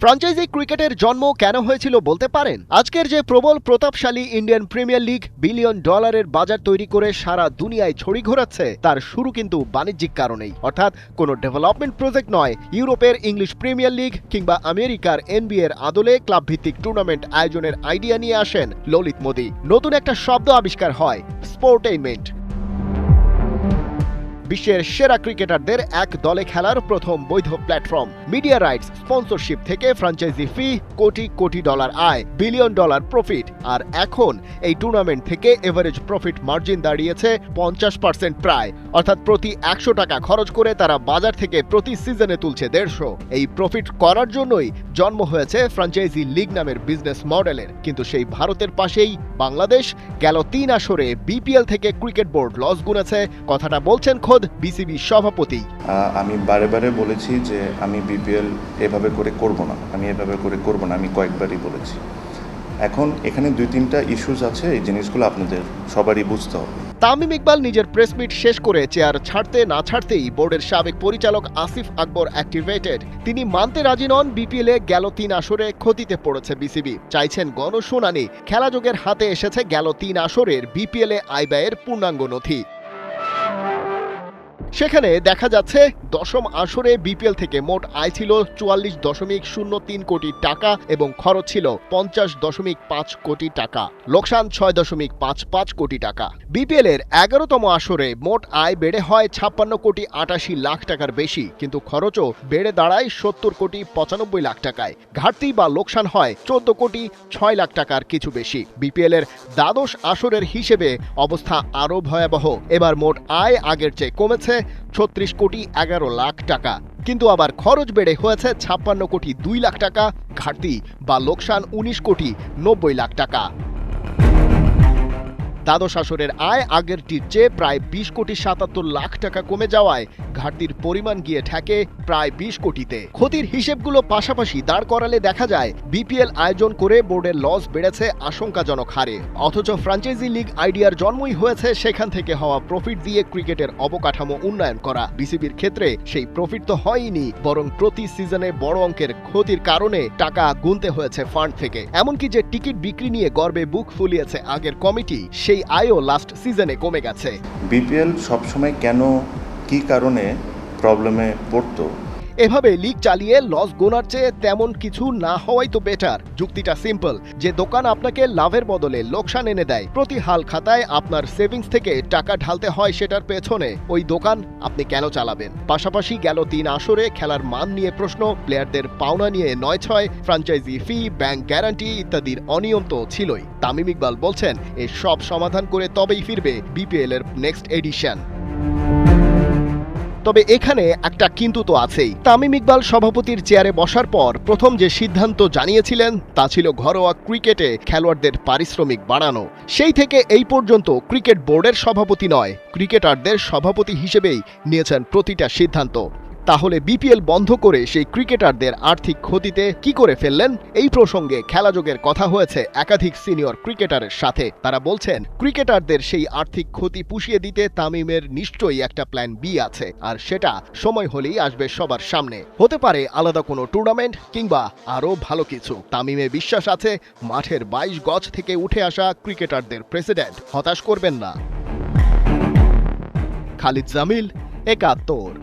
Franchise ক্রিকেটের জন্ম কেন হয়েছিল বলতে পারেন? আজকের যে প্রবল প্রতাপশালী ইন্ডিয়ান প্রিমিয়ার লিগ বিলিয়ন ডলারের বাজার তৈরি করে সারা দুনিয়ায় ছড়ি ঘোরাচ্ছে, তার শুরু কিন্তু বাণিজ্যিক কারণেই, অর্থাৎ কোনো ডেভেলপমেন্ট প্রজেক্ট নয়। ইউরোপের ইংলিশ প্রিমিয়ার লিগ কিংবা আমেরিকার NBA এর আদলে ক্লাব ভিত্তিক টুর্নামেন্ট আয়োজনের আইডিয়া নিয়ে আসেন ললিত মোদি। নতুন একটা শব্দ আবিষ্কার হয়, স্পোর্টেইনমেন্ট। বিশ্বের সেরা ক্রিকেটারদের এক দলে খেলার প্রথম বৈধ প্ল্যাটফর্ম। মিডিয়া রাইটস, স্পন্সরশিপ থেকে ফ্র্যাঞ্চাইজি ফি, কোটি কোটি ডলার আয়, বিলিয়ন ডলার প্রফিট। আর এখন এই টুর্নামেন্ট থেকে এভারেজ প্রফিট মার্জিন দাঁড়িয়েছে 50% প্রায়, অর্থাৎ প্রতি 100 টাকা খরচ করে তারা বাজার থেকে প্রতি সিজনে তুলছে 150। এই প্রফিট করার জন্যই জন্ম হয়েছে ফ্র্যাঞ্চাইজি লিগ নামের বিজনেস মডেলের। কিন্তু সেই ভারতের পাশেই বাংলাদেশ গেল 3 আসরে বিপিএল থেকে ক্রিকেট বোর্ড লস গুনেছে। কথাটা বলছেন খোদ বিসিবি সভাপতি। আমি বারে বারে বলেছি যে আমি বিপিএল এভাবে করে করব না, আমি কয়েকবারই বলেছি। এখন এখানে 2-3টা ইস্যুস আছে, এই জিনিসগুলো আপনাদের সবারই বুঝতে হবে। তামিম ইকবাল নিজের প্রেস মিট শেষ করে চেয়ার ছাড়তে না ছাড়তেই বোর্ডের সাবেক পরিচালক আসিফ আকবর অ্যাক্টিভেটেড। তিনি মানতে রাজি নন বিপিএলে গেল 3 আসরে ক্ষতিতে পড়েছে বিসিবি, চাইছেন গণশুনানি। খেলাযোগের হাতে এসেছে গেল 3 আসরের বিপিএলে আয় ব্যয়ের পূর্ণাঙ্গ নথি। সেখানে দেখা যাচ্ছে 10ম আসরে বিপিএল থেকে মোট আয় ছিল 44.03 কোটি টাকা এবং খরচ ছিল 50.5 কোটি টাকা, লোকসান 6.55 কোটি টাকা। বিপিএল এর 11তম আসরে মোট আয় বেড়ে হয় 56 কোটি 88 লাখ টাকার বেশি, কিন্তু খরচও বেড়ে দাঁড়ায় 70 কোটি 95 লাখ টাকায়। ঘাটতি বা লোকসান হয় 14 কোটি 6 লাখ টাকার কিছু বেশি। বিপিএল এর দ্বাদশ আসরের হিসেবে অবস্থা আরও ভয়াবহ। এবার মোট আয় আগের চেয়ে কমেছে 36 কোটি 11 লাখ টাকা, কিন্তু আবার খরচ বেড়ে হয়েছে 56 কোটি 2 লাখ টাকা, ঘাটতি বা লোকসান 19 কোটি 90 লাখ টাকা। দ্বাদশ আসরের আয় আগেরটির চেয়ে প্রায় 20 কোটি 77 লাখ টাকা কমে যাওয়ায় ঘাটতির পরিমাণ গিয়ে ঠেকে প্রায় 20 কোটিতে। ক্ষতির হিসেবগুলো পাশাপাশি দাঁড় করালে দেখা যায় বিপিএল আয়োজন করে বোর্ডের লস বেড়েছে আশঙ্কাজনক হারে, অথচ ফ্র্যাঞ্চাইজি লিগ আইডিয়ার জন্মই হয়েছে সেখান থেকে হওয়া প্রফিট দিয়ে ক্রিকেটের অবকাঠামো উন্নয়ন করা। বিসিবির ক্ষেত্রে সেই প্রফিট তো হয়নি, বরং প্রতি সিজনে বড় অঙ্কের ক্ষতির কারণে টাকা গুনতে হয়েছে ফান্ড থেকে। এমনকি যে টিকিট বিক্রি নিয়ে গর্বে বুক ফুলিয়েছে আগের কমিটি, সেই আয়ও লাস্ট সিজনে কমে গেছে। বিপিএল সবসময় কেন, কি কারণে প্রবলেমে পড়তো? এভাবে লিগ চালিয়ে লস গোনার চেয়ে তেমন কিছু না হওয়াই তো বেটার। যুক্তিটা সিম্পল, যে দোকান আপনাকে লাভের বদলে লোকসান এনে দেয়, প্রতি হাল খাতায় আপনার সেভিংস থেকে টাকা ঢালতে হয়, সেটার পেছনে ওই দোকান আপনি কেন চালাবেন? পাশাপাশি গেল 3 আসরে খেলার মান নিয়ে প্রশ্ন, প্লেয়ারদের পাওনা নিয়ে 9-6, ফ্র্যাঞ্চাইজি ফি, ব্যাংক গ্যারান্টি ইত্যাদির অনিয়ম তো ছিলই। তামিম ইকবাল বলছেন এর সব সমাধান করে তবেই ফিরবে বিপিএল এর নেক্সট এডিশন। তবে এখানে একটা কিন্তু তো আছেই। তামিম ইকবাল সভাপতির চেয়ারে বসার পর প্রথম যে সিদ্ধান্ত জানিয়েছিলেন তা ছিল ঘরোয়া ক্রিকেটে খেলোয়াড়দের পারিশ্রমিক বাড়ানো। সেই থেকে এই পর্যন্ত ক্রিকেট বোর্ডের সভাপতি নয়, ক্রিকেটারদের সভাপতি হিসেবেই নিয়েছেন প্রতিটা সিদ্ধান্ত। তাহলে বিপিএল বন্ধ করে সেই ক্রিকেটারদের আর্থিক ক্ষতিতে কি করে ফেললেন? এই প্রসঙ্গে খেলাযোগের কথা হয়েছে একাধিক সিনিয়র ক্রিকেটারের সাথে। তারা বলছেন ক্রিকেটারদের সেই আর্থিক ক্ষতি পুষিয়ে দিতে তামিমের নিশ্চয়ই একটা প্ল্যান বি আছে, আর সেটা সময় হলেই আসবে সবার সামনে। হতে পারে আলাদা কোনো টুর্নামেন্ট কিংবা আরও ভালো কিছু। তামিমে বিশ্বাস আছে মাঠের 22 গজ থেকে উঠে আসা ক্রিকেটারদের প্রেসিডেন্ট হতাশ করবেন না। খালিদ জামিল, 71।